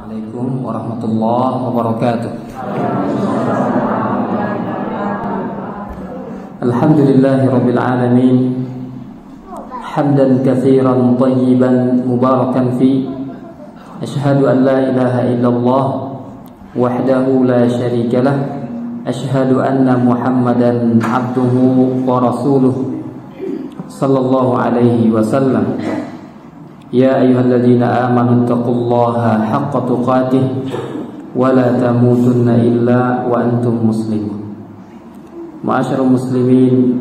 Assalamualaikum warahmatullahi wabarakatuh. Alhamdulillahirabbil alamin. Hamdan katsiran thayyiban mubarakan fi. Asyhadu an la ilaha illallah wahdahu la syarika lah. Asyhadu anna Muhammadan abduhu wa rasuluh sallallahu alaihi wasallam. Ya ayyuhalladzina amanu taqullaha haqqa tuqatih wa la tamutunna illa wa antum muslimun. Ma'asyiral muslimin,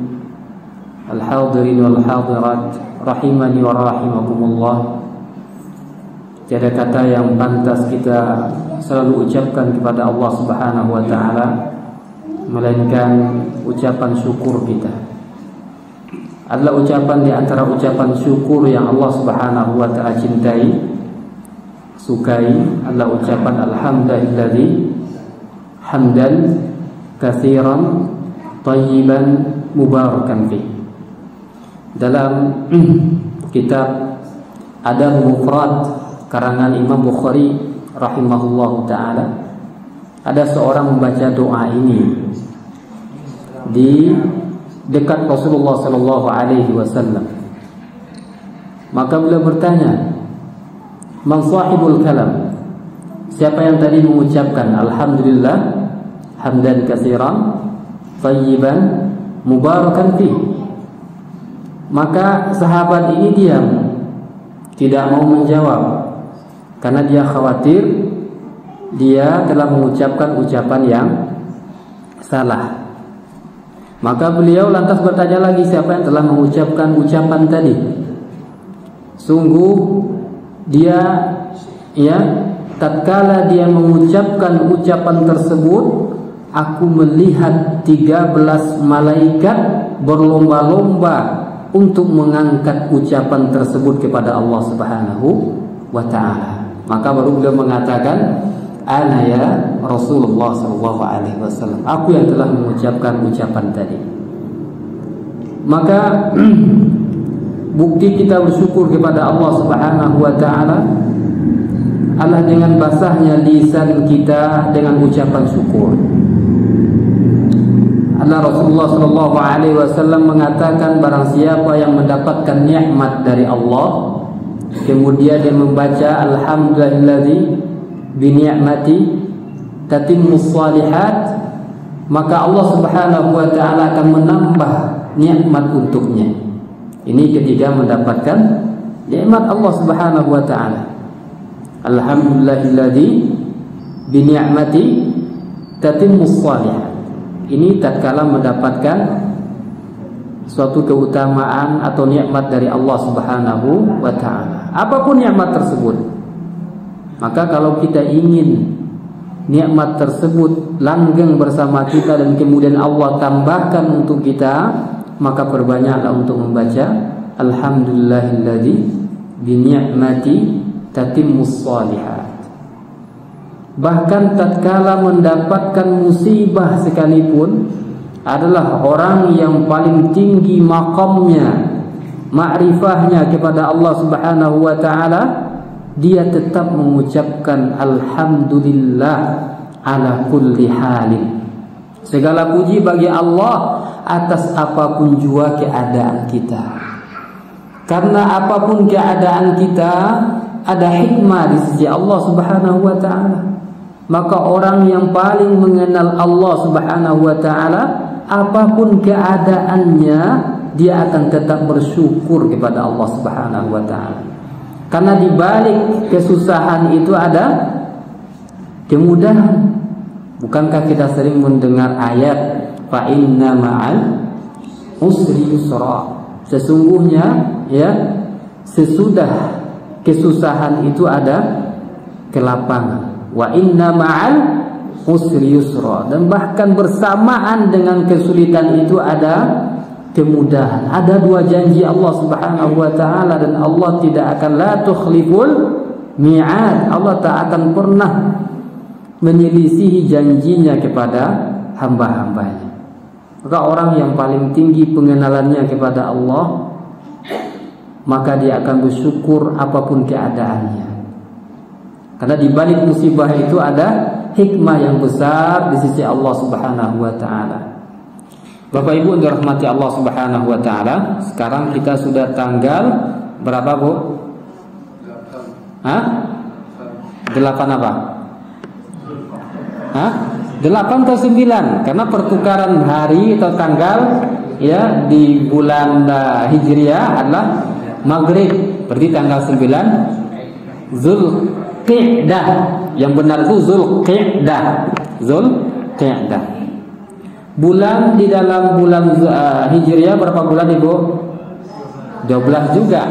al-hadirin wal hadirat, rahimani wa rahimakumullah. Tiada kata yang pantas kita selalu ucapkan kepada Allah Subhanahu wa taala melainkan ucapan syukur kita. Adalah ucapan di antara ucapan syukur yang Allah Subhanahu wa taala cintai, sukai, adalah ucapan alhamdulilladzi hamdan katsiran thayyiban mubarakan fi. Dalam kitab Adab Mufrad karangan Imam Bukhari rahimahullahu taala, ada seorang membaca doa ini di dekat Rasulullah sallallahu alaihi wasallam. Maka beliau bertanya, "Man sahibul kalam?" Siapa yang tadi mengucapkan alhamdulillah hamdan katsiran thayyiban mubarakan fi? Maka sahabat ini diam, tidak mau menjawab karena dia khawatir dia telah mengucapkan ucapan yang salah. Maka beliau lantas bertanya lagi, siapa yang telah mengucapkan ucapan tadi? Sungguh dia, tatkala dia mengucapkan ucapan tersebut, aku melihat 13 malaikat berlomba-lomba untuk mengangkat ucapan tersebut kepada Allah Subhanahu wa taala. Maka baru beliau mengatakan, ana ya Rasulullah sallallahu alaihi wasallam, aku yang telah mengucapkan ucapan tadi. Maka bukti kita bersyukur kepada Allah Subhanahu wa taala adalah dengan basahnya lisan kita dengan ucapan syukur. Allah Rasulullah sallallahu alaihi wasallam mengatakan, barang siapa yang mendapatkan nikmat dari Allah kemudian dia membaca alhamdulilladzi bi ni'mati tatimmus shalihat, maka Allah Subhanahu wa taala akan menambah nikmat untuknya. Ini ketika mendapatkan nikmat Allah Subhanahu wa taala. Alhamdulillahilladzi bi ni'mati tatimmus shalihat. Ini tatkala mendapatkan suatu keutamaan atau nikmat dari Allah Subhanahu wa taala. Apapun nikmat tersebut. Maka kalau kita ingin nikmat tersebut langgeng bersama kita dan kemudian Allah tambahkan untuk kita, maka perbanyaklah untuk membaca alhamdulillahilladzi bi ni'mati tatimmus shalihat. Bahkan tatkala mendapatkan musibah sekalipun, adalah orang yang paling tinggi maqamnya, ma'rifahnya kepada Allah Subhanahu wa taala, dia tetap mengucapkan alhamdulillah ala kulli halin. Segala puji bagi Allah atas apapun jua keadaan kita. Karena apapun keadaan kita ada hikmah di sisi Allah Subhanahu wa taala. Maka orang yang paling mengenal Allah Subhanahu wa taala, apapun keadaannya dia akan tetap bersyukur kepada Allah Subhanahu wa taala. Karena di balik kesusahan itu ada kemudahan. Bukankah kita sering mendengar ayat fa inna ma'al usri yusra? Sesungguhnya sesudah kesusahan itu ada kelapangan. Wa inna ma'al usri yusra. Dan bahkan bersamaan dengan kesulitan itu ada kemudahan. Ada dua janji Allah Subhanahu wa taala, dan Allah tidak akan la tukhliful mi'ad. Allah tak akan pernah menyelisihi janjinya kepada hamba-hambanya. Maka orang yang paling tinggi pengenalannya kepada Allah, maka dia akan bersyukur apapun keadaannya. Karena di balik musibah itu ada hikmah yang besar di sisi Allah Subhanahu wa taala. Bapak Ibu yang dirahmati Allah Subhanahu wa taala, sekarang kita sudah tanggal berapa, Bu? 8 apa? 8 atau 9? Karena pertukaran hari atau tanggal ya di bulan Hijriah adalah Maghrib, berarti tanggal 9 Zulqa'dah. Yang benar itu Zulqa'dah. Zulqa'dah. Bulan di dalam bulan Hijriah berapa bulan, Ibu? 12 juga.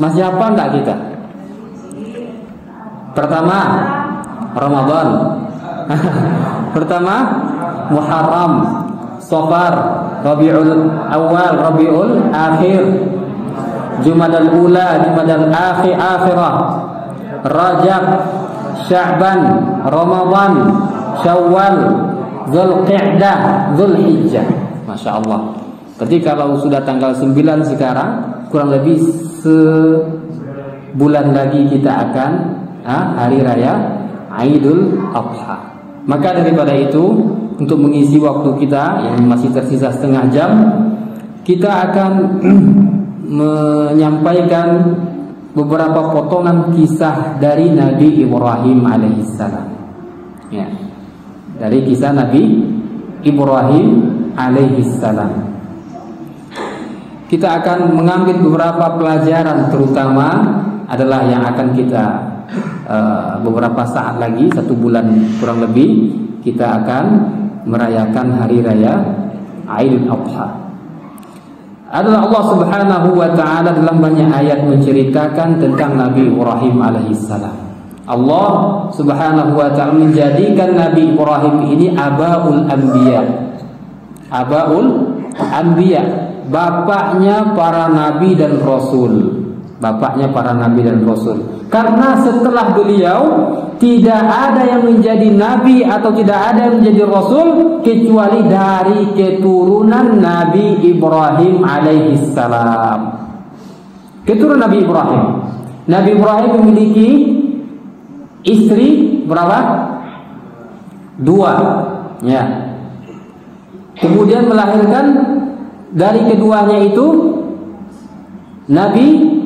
Masih hafal enggak kita? Pertama Ramadan. Pertama Muharram, Safar, Rabiul Awal, Rabiul Akhir, Jumadal Ula, Jumadal Akhirah, Rajab, Sya'ban, Ramadan, Syawal, Zulqa'dah, Zulhijjah. Masya Allah. Berarti kalau sudah tanggal 9 sekarang, kurang lebih sebulan lagi kita akan hari raya Idul Adha. Maka daripada itu, untuk mengisi waktu kita yang masih tersisa setengah jam, kita akan menyampaikan beberapa potongan kisah dari Nabi Ibrahim alaihissalam. Ya, dari kisah Nabi Ibrahim alaihissalam. Kita akan mengambil beberapa pelajaran, terutama adalah yang akan kita beberapa saat lagi, 1 bulan kurang lebih, kita akan merayakan hari raya Idul Adha. Adalah Allah Subhanahu wa taala dalam banyak ayat menceritakan tentang Nabi Ibrahim alaihissalam. Allah Subhanahu wa taala menjadikan Nabi Ibrahim ini abaul anbiya. Abaul anbiya, bapaknya para nabi dan rasul. Bapaknya para nabi dan rasul. Karena setelah beliau tidak ada yang menjadi nabi atau tidak ada yang menjadi rasul kecuali dari keturunan Nabi Ibrahim alaihissalam. Keturunan Nabi Ibrahim. Nabi Ibrahim memiliki istri berapa? 2. Ya. Kemudian melahirkan dari keduanya itu nabi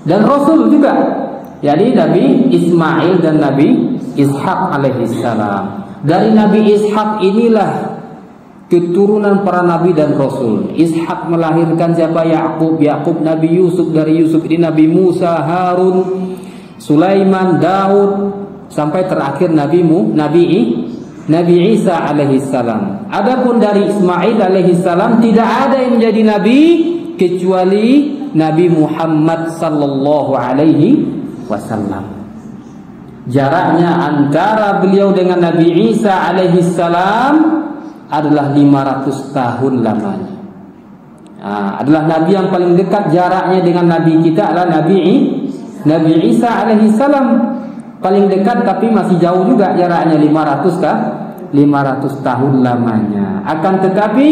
dan rasul juga. Jadi Nabi Ismail dan Nabi Ishak alaihissalam. Dari Nabi Ishak inilah keturunan para nabi dan rasul. Ishak melahirkan siapa? Yakub. Yakub Nabi Yusuf. Dari Yusuf ini Nabi Musa, Harun, Sulaiman, Daud, sampai terakhir Nabi Isa alaihissalam. Adapun dari Ismail alaihissalam tidak ada yang menjadi nabi kecuali Nabi Muhammad sallallahu alaihi wasallam. Jaraknya antara beliau dengan Nabi Isa alaihissalam adalah 500 tahun lamanya. Adalah nabi yang paling dekat jaraknya dengan nabi kita adalah Nabi Isa alaihissalam. Paling dekat tapi masih jauh juga jaraknya, 500 tahun lamanya. Akan tetapi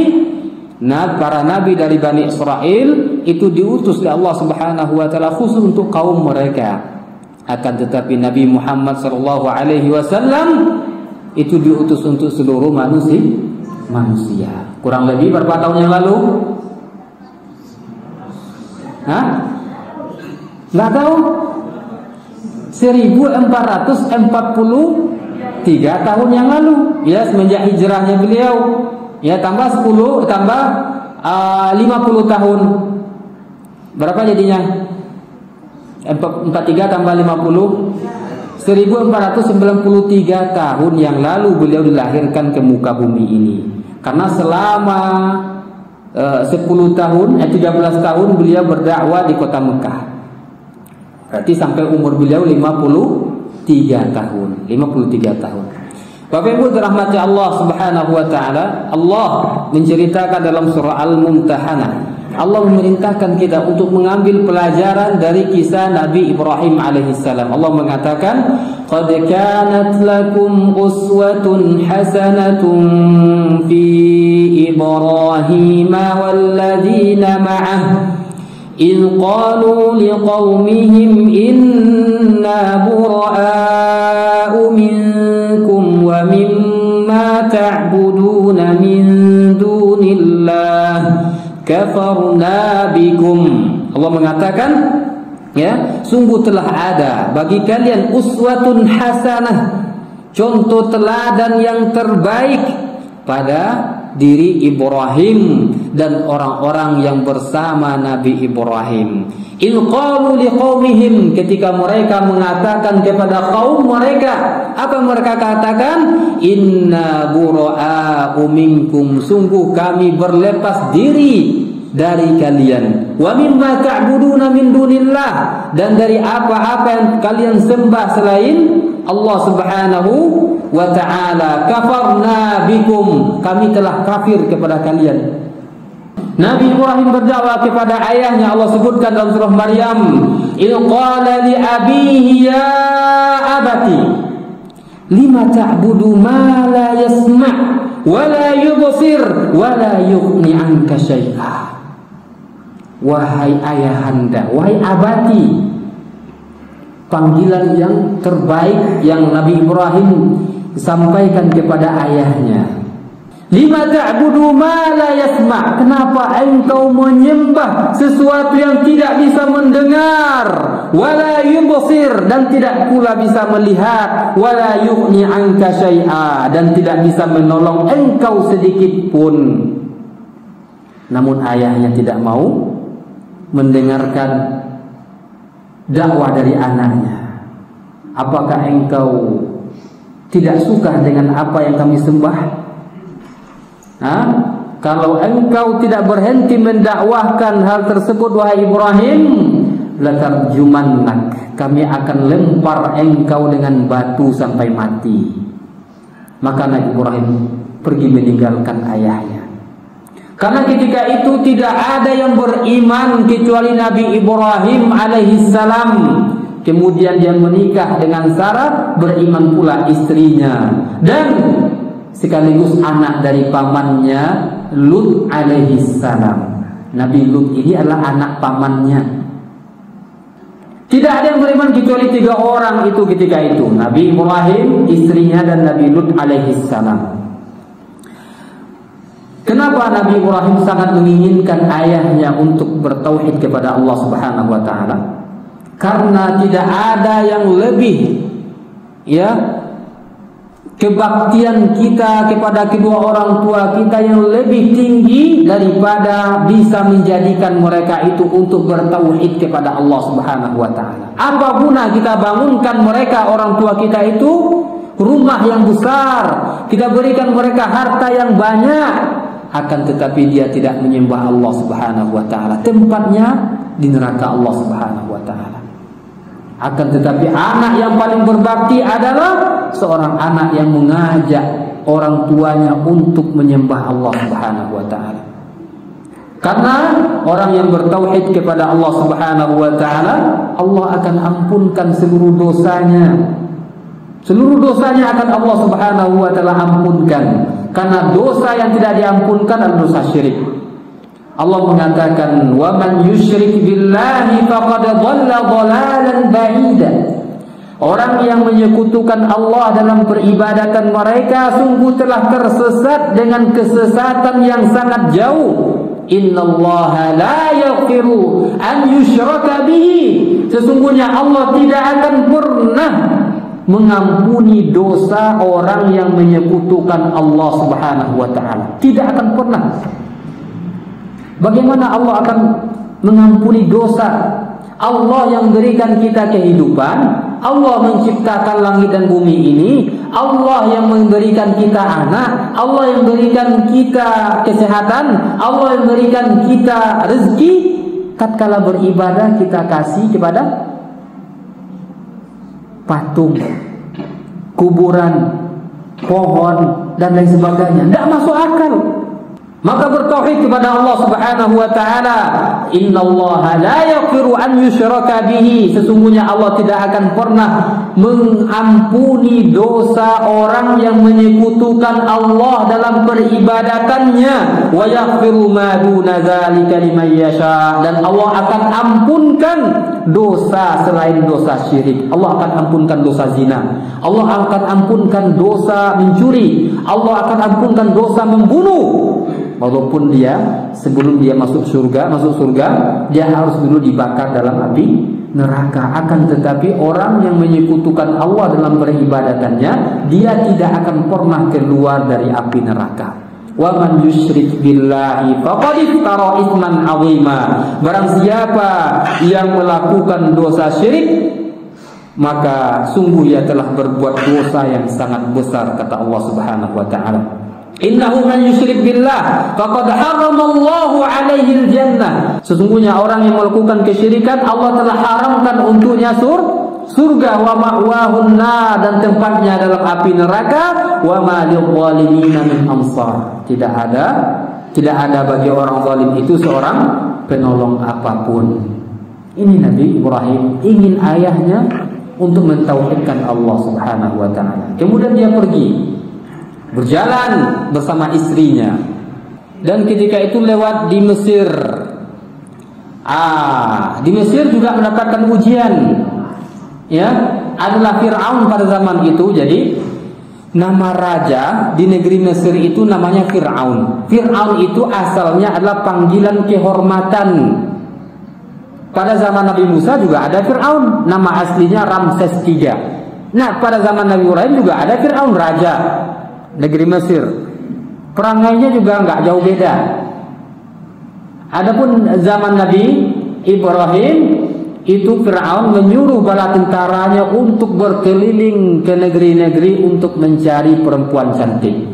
para nabi dari Bani Israel itu diutus oleh Allah Subhanahu wa taala khusus untuk kaum mereka. Akan tetapi Nabi Muhammad sallallahu alaihi wasallam itu diutus untuk seluruh manusia. Kurang lebih berapa tahun yang lalu? Nggak tahu? 1443 tahun yang lalu. Ya, semenjak hijrahnya beliau. Ya, tambah 10 tambah 50 tahun. Berapa jadinya? 43 tambah 50, 1493 tahun yang lalu beliau dilahirkan ke muka bumi ini. Karena selama 13 tahun beliau berdakwah di kota Mekah. Berarti sampai umur beliau 53 tahun. Bapak Ibu dirahmati Allah Subhanahu wa taala, Allah menceritakan dalam surah Al-Mumtahanah. Allah memerintahkan kita untuk mengambil pelajaran dari kisah Nabi Ibrahim alaihissalam. Allah mengatakan, "Qad kanat lakum uswatun hasanatun fi Ibrahim walladzina ma'ah إذ قالوا لقومهم إنا براء minkum wa mimma ta'buduna min dunillah kafarna bikum. Allah mengatakan, ya, sungguh telah ada bagi kalian uswatun hasanah, contoh teladan yang terbaik pada diri Ibrahim dan orang-orang yang bersama Nabi Ibrahim. In qalu liqaumihim, ketika mereka mengatakan kepada kaum mereka, apa mereka katakan? Inna bura'u minkum, sungguh kami berlepas diri dari kalian. Wa mimma ta'buduna min dunillah, dan dari apa-apa yang kalian sembah selain Allah Subhanahu wa ta'ala. Kafarna bikum, kami telah kafir kepada kalian. Nabi Ibrahim berdakwah kepada ayahnya. Allah sebutkan dalam surah Maryam, il qala li abihi ya abati lima ta'budu ma la yasma' wa la yubsir wa la yughni 'anka syai'a. Wahai ayahanda, wahai abati, panggilan yang terbaik yang Nabi Ibrahim sampaikan kepada ayahnya. Lima ta'budu ma la yasma', kenapa engkau menyembah sesuatu yang tidak bisa mendengar, wala yubsir, dan tidak pula bisa melihat, wala yughni 'anka syai'a, dan tidak bisa menolong engkau sedikit pun. Namun ayahnya tidak mau mendengarkan dakwah dari anaknya. Apakah engkau tidak suka dengan apa yang kami sembah? Kalau engkau tidak berhenti mendakwahkan hal tersebut, wahai Ibrahim, latarjumannak, kami akan lempar engkau dengan batu sampai mati. Maka Nabi Ibrahim pergi meninggalkan ayahnya. Karena ketika itu tidak ada yang beriman kecuali Nabi Ibrahim alaihissalam. Kemudian dia menikah dengan Sarah, beriman pula istrinya, dan sekaligus anak dari pamannya Lut alaihissalam. Nabi Lut ini adalah anak pamannya. Tidak ada yang beriman kecuali 3 orang itu ketika itu, Nabi Ibrahim, istrinya, dan Nabi Lut alaihissalam. Kenapa Nabi Ibrahim sangat menginginkan ayahnya untuk bertauhid kepada Allah Subhanahu wa taala? Karena tidak ada yang lebih, ya, kebaktian kita kepada kedua orang tua kita yang lebih tinggi daripada bisa menjadikan mereka itu untuk bertauhid kepada Allah Subhanahu wa taala. Apa guna kita bangunkan mereka, orang tua kita itu, rumah yang besar, kita berikan mereka harta yang banyak, akan tetapi dia tidak menyembah Allah Subhanahu wa taala, tempatnya di neraka Allah Subhanahu wa taala. Akan tetapi anak yang paling berbakti adalah seorang anak yang mengajak orang tuanya untuk menyembah Allah Subhanahu wa taala. Karena orang yang bertauhid kepada Allah Subhanahu wa taala, Allah akan ampunkan seluruh dosanya. Seluruh dosanya akan Allah Subhanahu wa taala ampunkan. Karena dosa yang tidak diampunkan adalah dosa syirik. Allah mengatakan, "Wa man yusyrik billahi faqad dhalla dhalalan ba'ida." Orang yang menyekutukan Allah dalam peribadatan mereka sungguh telah tersesat dengan kesesatan yang sangat jauh. Innallaha la yaghfiru an yushraka bihi. Sesungguhnya Allah tidak akan pernah mengampuni dosa orang yang menyekutukan Allah Subhanahu wa taala. Tidak akan pernah. Bagaimana Allah akan mengampuni dosa? Allah yang berikan kita kehidupan, Allah menciptakan langit dan bumi ini, Allah yang memberikan kita anak, Allah yang berikan kita kesehatan, Allah yang berikan kita rezeki. Tatkala beribadah kita kasih kepada patung, kuburan, pohon, dan lain sebagainya. Tidak masuk akal. Maka bertauhid kepada Allah Subhanahu wa taala. Innallaha la yaghfiru an yushraka bihi. Sesungguhnya Allah tidak akan pernah mengampuni dosa orang yang menyekutukan Allah dalam peribadatannya, wa yaghfiru ma duna dzalika liman yasha, dan Allah akan ampunkan dosa selain dosa syirik. Allah akan ampunkan dosa zina, Allah akan ampunkan dosa mencuri, Allah akan ampunkan dosa membunuh. Walaupun dia sebelum dia masuk surga dia harus dulu dibakar dalam api neraka. Akan tetapi orang yang menyekutukan Allah dalam peribadatannya, dia tidak akan pernah keluar dari api neraka. Wa man yusyrik billahi faqad iftara itsman 'azima. Barang siapa yang melakukan dosa syirik, maka sungguh ia telah berbuat dosa yang sangat besar, kata Allah Subhanahu wa taala. Innahu man yusyrik billah faqad haramallahu 'alaihi al-jannah. Sesungguhnya orang yang melakukan kesyirikan, Allah telah haramkan untuknya surga, wa ma'wahun nar, dan tempatnya dalam api neraka, wa ma lil-zalimin min ansar. Tidak ada bagi orang zalim itu seorang penolong apapun. Ini Nabi Ibrahim ingin ayahnya untuk mentauhidkan Allah Subhanahu wa taala. Kemudian dia pergi berjalan bersama istrinya, dan ketika itu lewat di Mesir. Di Mesir juga mendapatkan ujian, ya, adalah Fir'aun pada zaman itu. Jadi nama raja di negeri Mesir itu namanya Fir'aun. Fir'aun itu asalnya adalah panggilan kehormatan. Pada zaman Nabi Musa juga ada Fir'aun, nama aslinya Ramses III. Nah, pada zaman Nabi Ibrahim juga ada Fir'aun, raja negeri Mesir. Perangainya juga nggak jauh beda. Adapun zaman Nabi Ibrahim itu Fir'aun menyuruh bala tentaranya untuk berkeliling ke negeri-negeri untuk mencari perempuan cantik.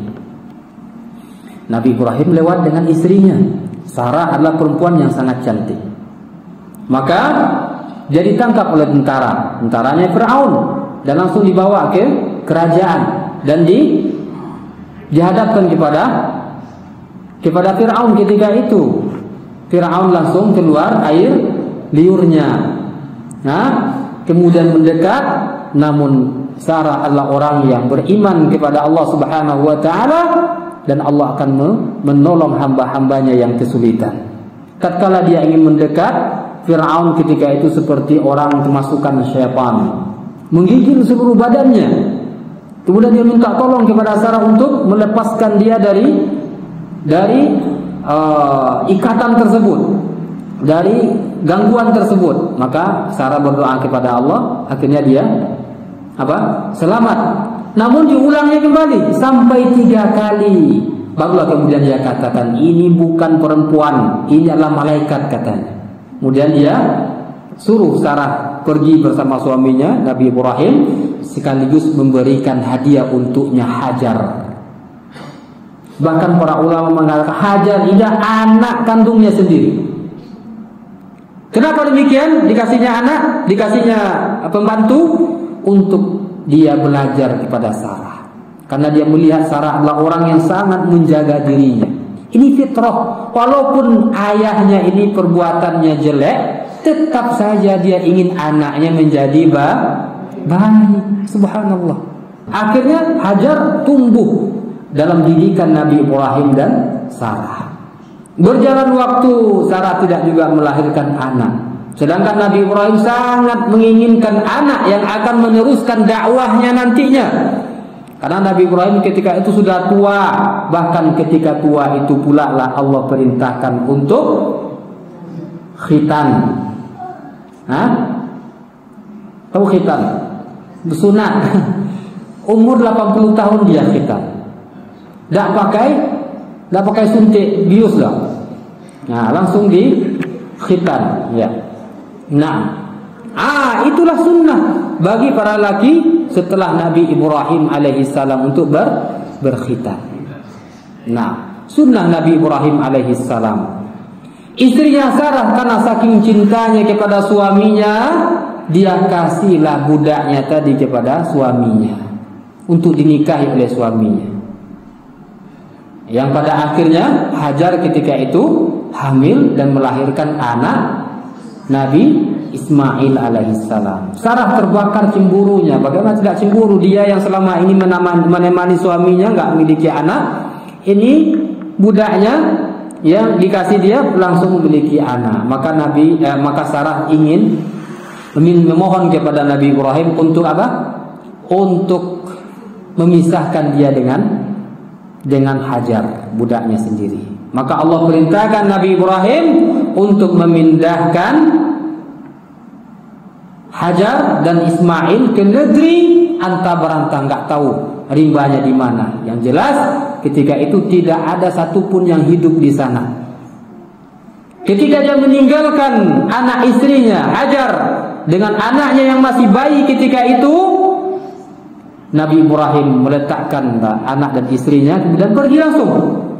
Nabi Ibrahim lewat dengan istrinya. Sarah adalah perempuan yang sangat cantik. Maka dia ditangkap oleh tentaranya Fir'aun dan langsung dibawa ke kerajaan dan dihadapkan kepada Fir'aun. Ketika itu Fir'aun langsung keluar air liurnya, kemudian mendekat. Namun Sarah adalah orang yang beriman kepada Allah Subhanahu wa taala, dan Allah akan menolong hamba-hambanya yang kesulitan. Tatkala dia ingin mendekat, Fir'aun ketika itu seperti orang kemasukan syaitan, menggigil seluruh badannya. Kemudian dia minta tolong kepada Sarah untuk melepaskan dia dari ikatan tersebut, dari gangguan tersebut. Maka Sarah berdoa kepada Allah, akhirnya dia selamat. Namun diulangnya kembali sampai 3 kali. Barulah kemudian dia katakan, ini bukan perempuan, ini adalah malaikat, katanya. Kemudian dia suruh Sarah pergi bersama suaminya Nabi Ibrahim, sekaligus memberikan hadiah untuknya Hajar. Bahkan para ulama mengatakan Hajar tidak anak kandungnya sendiri. Kenapa demikian? Dikasihnya anak, dikasihnya pembantu untuk dia belajar kepada Sarah, karena dia melihat Sarah adalah orang yang sangat menjaga dirinya. Ini fitrah. Walaupun ayahnya ini perbuatannya jelek, tetap saja dia ingin anaknya menjadi baik. Subhanallah. Akhirnya Hajar tumbuh dalam didikan Nabi Ibrahim dan Sarah. Berjalan waktu, Sarah tidak juga melahirkan anak. Sedangkan Nabi Ibrahim sangat menginginkan anak yang akan meneruskan dakwahnya nantinya. Karena Nabi Ibrahim ketika itu sudah tua. Bahkan ketika tua itu pula lah Allah perintahkan untuk khitan. Tahu khitan? Bersunat. Umur 80 tahun dia khitan. Tidak pakai suntik bius lah. Nah, langsung di khitan, ya. Nah, itulah sunnah bagi para laki setelah Nabi Ibrahim alaihissalam untuk berkhitan. Nah, sunnah Nabi Ibrahim alaihissalam. Istrinya Sarah karena saking cintanya kepada suaminya, dia kasihlah budaknya tadi kepada suaminya untuk dinikahi oleh suaminya. Yang pada akhirnya Hajar ketika itu hamil dan melahirkan anak Nabi Ismail alaihissalam. Sarah terbakar cemburunya. Bagaimana tidak cemburu? Dia yang selama ini menemani suaminya, nggak memiliki anak. Ini budaknya yang dikasih dia langsung memiliki anak. Maka Sarah ingin memohon kepada Nabi Ibrahim untuk apa? Untuk memisahkan dia dengan Hajar, budaknya sendiri. Maka Allah perintahkan Nabi Ibrahim untuk memindahkan Hajar dan Ismail ke negeri anta-berantah, nggak tahu rimbanya di mana. Yang jelas ketika itu tidak ada satupun yang hidup di sana. Ketika dia meninggalkan anak istrinya Hajar dengan anaknya yang masih bayi ketika itu, Nabi Ibrahim meletakkan anak dan istrinya dan pergi langsung.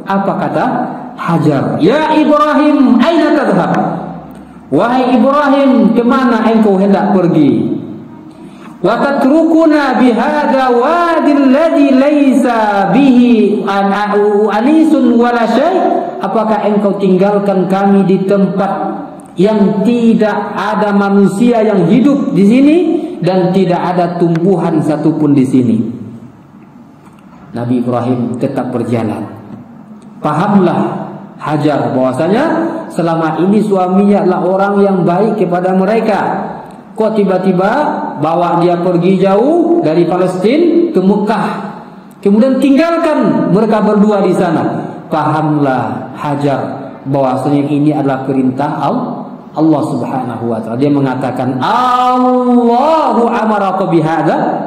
Apa kata Hajar? Ya Ibrahim, aina tadhhab? Wahai Ibrahim, kemana engkau hendak pergi? Wa tatrukuna bihadza wadil ladzi laisa bihi anisun wala syai'? Apakah engkau tinggalkan kami di tempat yang tidak ada manusia yang hidup di sini dan tidak ada tumbuhan satupun di sini? Nabi Ibrahim tetap berjalan. Pahamlah Hajar bahwasanya selama ini suaminya adalah orang yang baik kepada mereka. Kok tiba-tiba bawa dia pergi jauh dari Palestina ke Mekah, kemudian tinggalkan mereka berdua di sana. Pahamlah Hajar bahwasanya ini adalah perintah Allah Subhanahu wa taala. Dia mengatakan, Allahu amaraka bihadza?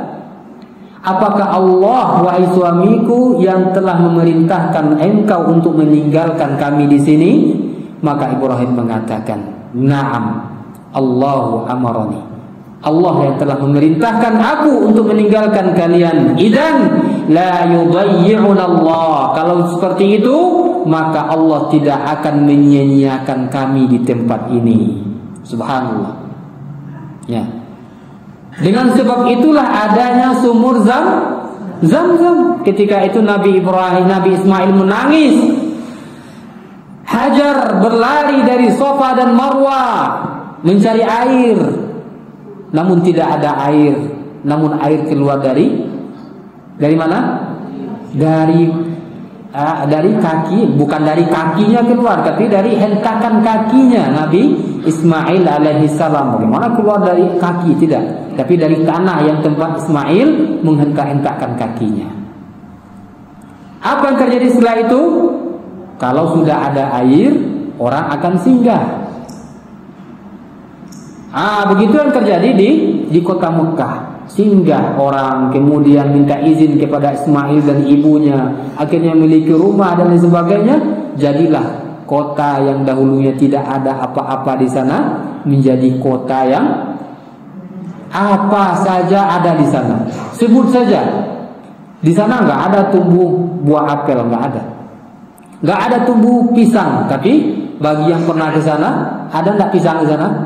Apakah Allah, wahai suamiku, yang telah memerintahkan engkau untuk meninggalkan kami di sini? Maka Ibrahim mengatakan, Naam, Allahu amarani. Allah yang telah memerintahkan aku untuk meninggalkan kalian. Idzan la yudayyi'una Allah. Kalau seperti itu, maka Allah tidak akan menyia-nyiakan kami di tempat ini. Subhanallah. Ya. Dengan sebab itulah adanya sumur Zam-Zam. Ketika itu Nabi Ismail menangis. Hajar berlari dari Safa dan Marwah mencari air, namun tidak ada air. Namun air keluar dari mana? Dari kaki, bukan dari kakinya keluar, tapi dari hentakan kakinya Nabi Ismail alaihissalam. Bagaimana keluar dari kaki? Tidak, tapi dari tanah yang tempat Ismail menghentak-hentakkan kakinya. Apa yang terjadi setelah itu? Kalau sudah ada air, orang akan singgah. Begitu yang terjadi di kota Mekah. Singgah orang, kemudian minta izin kepada Ismail dan ibunya, akhirnya memiliki rumah dan lain sebagainya. Jadilah kota yang dahulunya tidak ada apa-apa di sana menjadi kota yang apa saja ada di sana. Sebut saja, di sana nggak ada tumbuh buah apel, nggak ada. Nggak ada tumbuh pisang, tapi bagi yang pernah ke sana, ada nggak pisang di sana?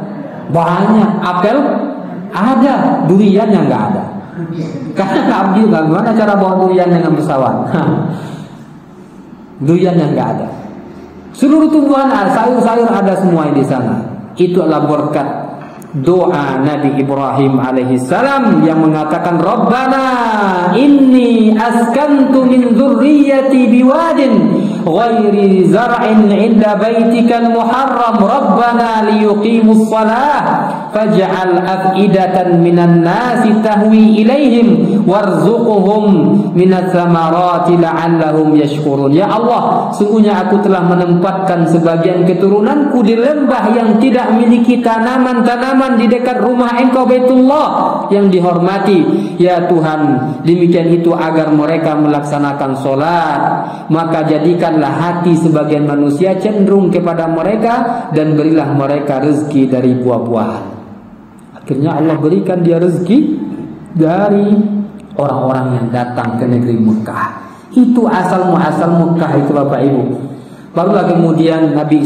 Banyak. Apel ada, duriannya nggak ada. Karena bagaimana cara bawa durian dengan pesawat? Duriannya nggak ada. Seluruh tumbuhan, sayur-sayur ada semua di sana. Itu adalah berkat doa Nabi Ibrahim alaihissalam yang mengatakan, Rabbana inni askantu min dzurriyyati biwadin ghairi zar'in 'inda baitikal muharram rabbana liyuqimus shalah faj'al af'idatan minan nasi tahwi ilaihim warzuqhum minats thamarati la'allahum yashkurun. Ya Allah, sungguhnya aku telah menempatkan sebagian keturunanku di lembah yang tidak memiliki tanaman-tanaman di dekat rumah Engkau Baitullah yang dihormati. Ya Tuhan, demikian itu agar mereka melaksanakan sholat. Maka jadikanlah hati sebagian manusia cenderung kepada mereka dan berilah mereka rezeki dari buah-buahan. Akhirnya Allah berikan dia rezeki dari orang-orang yang datang ke negeri Mekah. Itu asal muasal Mekah itu, Bapak Ibu. Barulah kemudian Nabi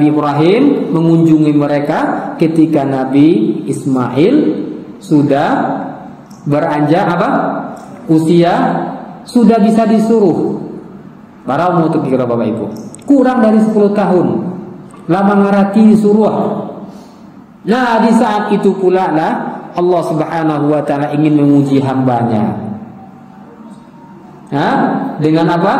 Ibrahim mengunjungi mereka ketika Nabi Ismail sudah beranjak usia sudah bisa disuruh. Barang mau kira Bapak Ibu, kurang dari 10 tahun. Lama ngarati disuruh. Nah, di saat itu pula lah Allah Subhanahu wa taala ingin menguji hambanya. Dengan apa?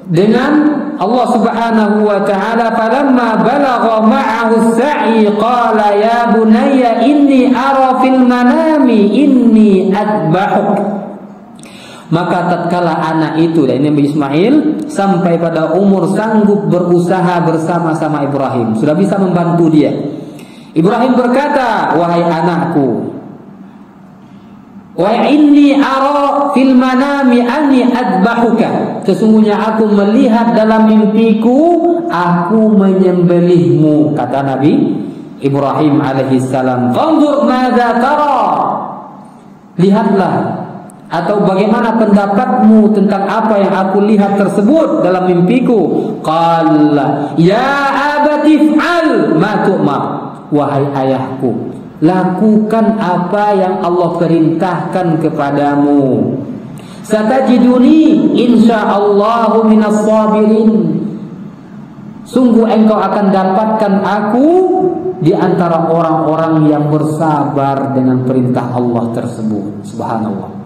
Dengan Allah Subhanahu wa taala, falamma balagha ma'ahu as-sa'i qala ya bunayya inni ara fil manami inni adbahuk. Maka tatkala anak itu, dan Nabi Ismail sampai pada umur sanggup berusaha bersama-sama Ibrahim, sudah bisa membantu dia. Ibrahim berkata, wahai anakku, wa inni ara fil manami anni adbahuka, sesungguhnya aku melihat dalam mimpiku aku menyembelihmu, kata Nabi Ibrahim alaihissalam. Fanzur madza tara, lihatlah atau bagaimana pendapatmu tentang apa yang aku lihat tersebut dalam mimpiku. Qala ya abati fa'al ma tu'mar, wahai ayahku, lakukan apa yang Allah perintahkan kepadamu. Satajiduni insyaallahu minas sabirin, sungguh engkau akan dapatkan aku di antara orang-orang yang bersabar dengan perintah Allah tersebut. Subhanallah.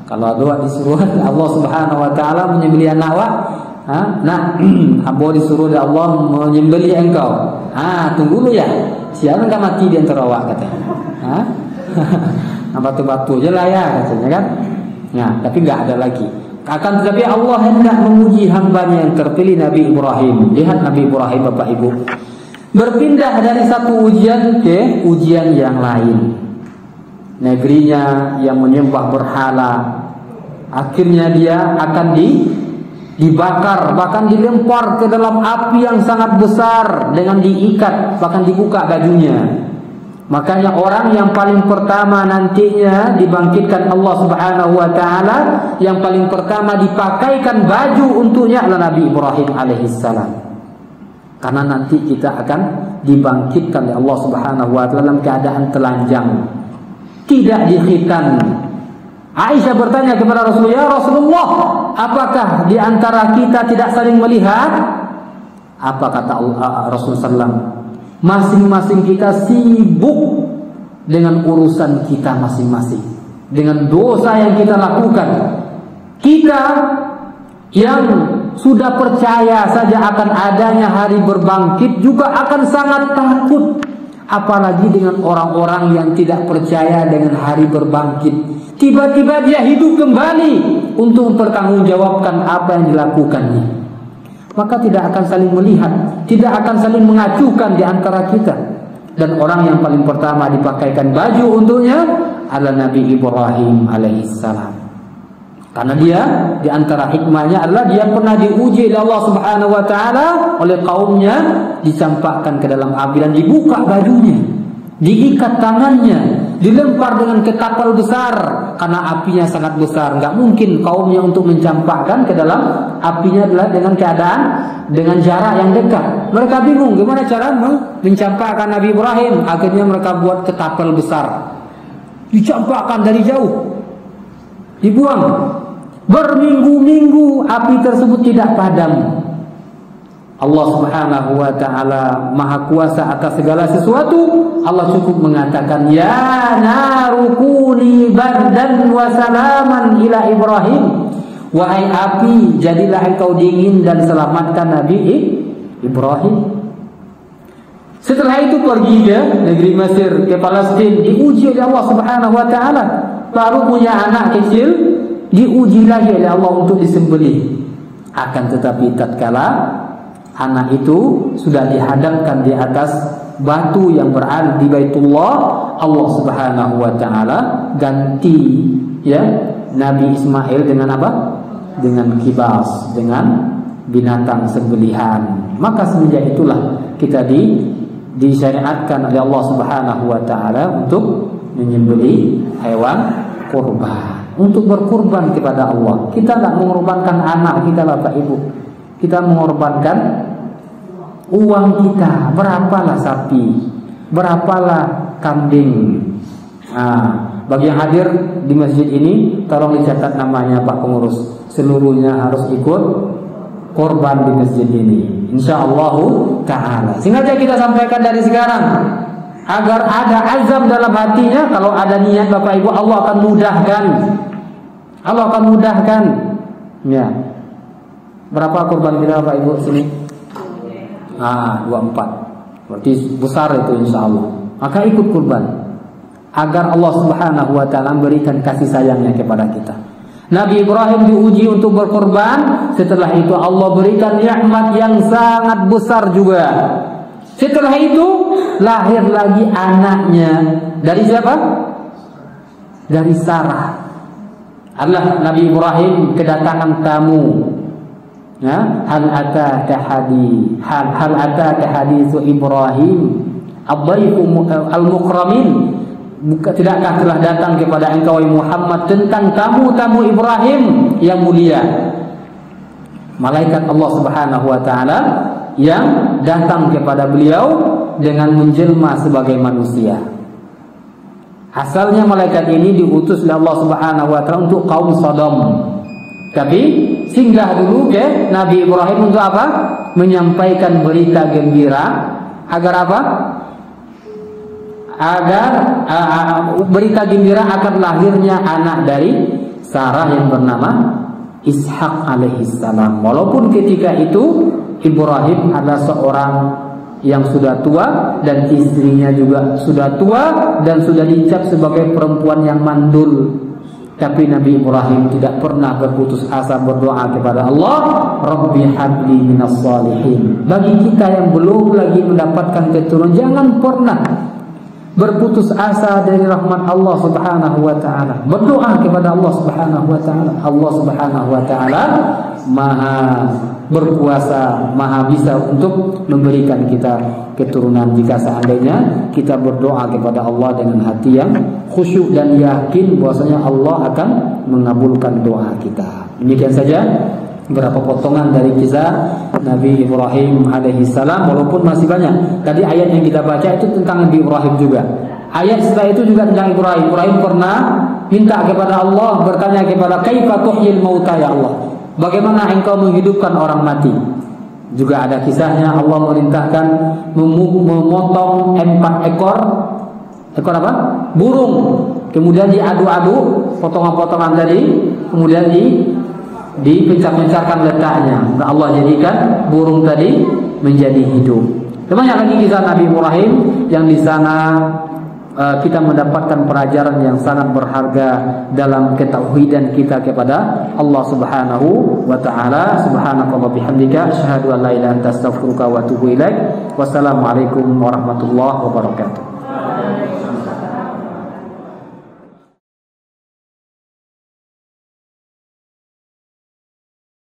Kalau doa disuruh Allah Subhanahu wa taala menyembelih anak nah, Abu disuruh Allah menyembelih engkau. Tunggu dulu ya. Siapa enggak mati di antara awak, katanya. Batu-batu aja lah ya, katanya kan. Nah, tapi enggak ada lagi. Akan tetapi Allah hendak menguji hambanya yang terpilih, Nabi Ibrahim. Lihat Nabi Ibrahim, Bapak Ibu, berpindah dari satu ujian ke ujian yang lain. Negerinya yang menyembah berhala, akhirnya dia akan dibakar, bahkan dilempar ke dalam api yang sangat besar dengan diikat, bahkan dibuka bajunya. Makanya orang yang paling pertama nantinya dibangkitkan Allah Subhanahu wa taala, yang paling pertama dipakaikan baju untuknya adalah Nabi Ibrahim alaihissalam. Karena nanti kita akan dibangkitkan oleh Allah Subhanahu wa taala dalam keadaan telanjang, tidak dikhitan. Aisyah bertanya kepada Rasulullah, ya Rasulullah, apakah di antara kita tidak saling melihat? Apa kata Rasulullah SAW? Masing-masing kita sibuk dengan urusan kita masing-masing, dengan dosa yang kita lakukan. Kita yang sudah percaya saja akan adanya hari berbangkit juga akan sangat takut, apalagi dengan orang-orang yang tidak percaya dengan hari berbangkit. Tiba-tiba dia hidup kembali untuk mempertanggungjawabkan apa yang dilakukannya. Maka tidak akan saling melihat, tidak akan saling mengacuhkan di antara kita. Dan orang yang paling pertama dipakaikan baju untuknya adalah Nabi Ibrahim alaihissalam. Karena dia di antara hikmahnya adalah dia pernah diuji oleh Allah Subhanahu wa taala oleh kaumnya, dicampakkan ke dalam api dan dibuka bajunya, diikat tangannya, dilempar dengan ketapel besar karena apinya sangat besar. Enggak mungkin kaumnya untuk mencampakkan ke dalam apinya adalah dengan keadaan dengan jarak yang dekat. Mereka bingung gimana cara mencampakkan Nabi Ibrahim. Akhirnya mereka buat ketapel besar, dicampakkan dari jauh, dibuang. Berminggu-minggu api tersebut tidak padam. Allah Subhanahu wa taala Maha Kuasa atas segala sesuatu. Allah cukup mengatakan, ya narukuni bardan wa salaman ila Ibrahim, wahai api, jadilah engkau dingin dan selamatkan Nabi Ibrahim. Setelah itu pergi ke negeri Mesir, ke Palestina, diuji oleh Allah Subhanahu wa taala. Baru punya anak kecil, diuji lagi oleh Allah untuk disembelih. Akan tetapi tatkala anak itu sudah dihadapkan di atas batu yang berada di Baitullah, Allah Subhanahu wa taala ganti ya Nabi Ismail dengan apa? Dengan kibas, dengan binatang sembelihan. Maka semenjak itulah kita disyariatkan oleh Allah Subhanahu wa taala untuk menyembelih hewan kurban, untuk berkurban kepada Allah. Kita tidak mengorbankan anak kita, Bapak Ibu. Kita mengorbankan uang kita. Berapalah sapi, berapalah kambing. Bagi yang hadir di masjid ini, tolong dicatat namanya Pak Pengurus. Seluruhnya harus ikut korban di masjid ini. insyaallah taala. Sengaja kita sampaikan dari sekarang agar ada azam dalam hatinya. Kalau ada niat Bapak Ibu, Allah akan mudahkan. Allah akan mudahkan. Ya. Berapa kurban kita Bapak Ibu sini? 24. Berarti besar itu insyaallah. Maka ikut kurban agar Allah Subhanahu wa taala memberikan kasih sayangnya kepada kita. Nabi Ibrahim diuji untuk berkorban, setelah itu Allah berikan nikmat yang sangat besar juga. Setelah itu lahir lagi anaknya dari siapa? Dari Sarah. Allah Nabi Ibrahim kedatangan tamu. Ya, hal ataka hadithu Ibrahim ad-dhaifu al-mukramin. Tidakkah telah datang kepada engkau Muhammad tentang tamu-tamu Ibrahim yang mulia? Malaikat Allah Subhanahu wa taala yang datang kepada beliau dengan menjelma sebagai manusia. Asalnya malaikat ini diutus oleh Allah Subhanahu wa taala untuk kaum Sodom. Tapi singgah dulu ke Nabi Ibrahim untuk apa? Menyampaikan berita gembira agar apa? Agar berita gembira akan lahirnya anak dari Sarah yang bernama Ishak alaihissalam. Walaupun ketika itu Ibrahim adalah seorang yang sudah tua dan istrinya juga sudah tua dan sudah dicap sebagai perempuan yang mandul. Tapi Nabi Ibrahim tidak pernah berputus asa berdoa kepada Allah, Rabbi habli minas salihin. Bagi kita yang belum lagi mendapatkan keturunan, jangan pernah berputus asa dari rahmat Allah Subhanahu wa taala. Berdoa kepada Allah Subhanahu wa taala. Allah Subhanahu wa taala Maha berkuasa, Maha bisa untuk memberikan kita keturunan jika seandainya kita berdoa kepada Allah dengan hati yang khusyuk dan yakin bahwasanya Allah akan mengabulkan doa kita. Demikian saja beberapa potongan dari kisah Nabi Ibrahim alaihissalam, walaupun masih banyak. Tadi ayat yang kita baca itu tentang Nabi Ibrahim juga. Ayat setelah itu juga tentang Ibrahim. Ibrahim pernah minta kepada Allah, bertanya kepada kaifa tuhyil mauta ya Allah, bagaimana engkau menghidupkan orang mati. Juga ada kisahnya Allah merintahkan memotong 4 ekor apa? Burung. Kemudian diadu-adu potongan-potongan tadi, kemudian dipencar-pencarkan letaknya. Allah jadikan burung tadi menjadi hidup. Banyak lagi kisah Nabi Ibrahim yang di sana kita mendapatkan pelajaran yang sangat berharga dalam ketauhidan kita kepada Allah Subhanahu wa taala. Subhanakallah bihamdika asyhadu an la ilaha illa anta astaghfiruka wa atubu ilaik. Wassalamualaikum warahmatullahi wabarakatuh.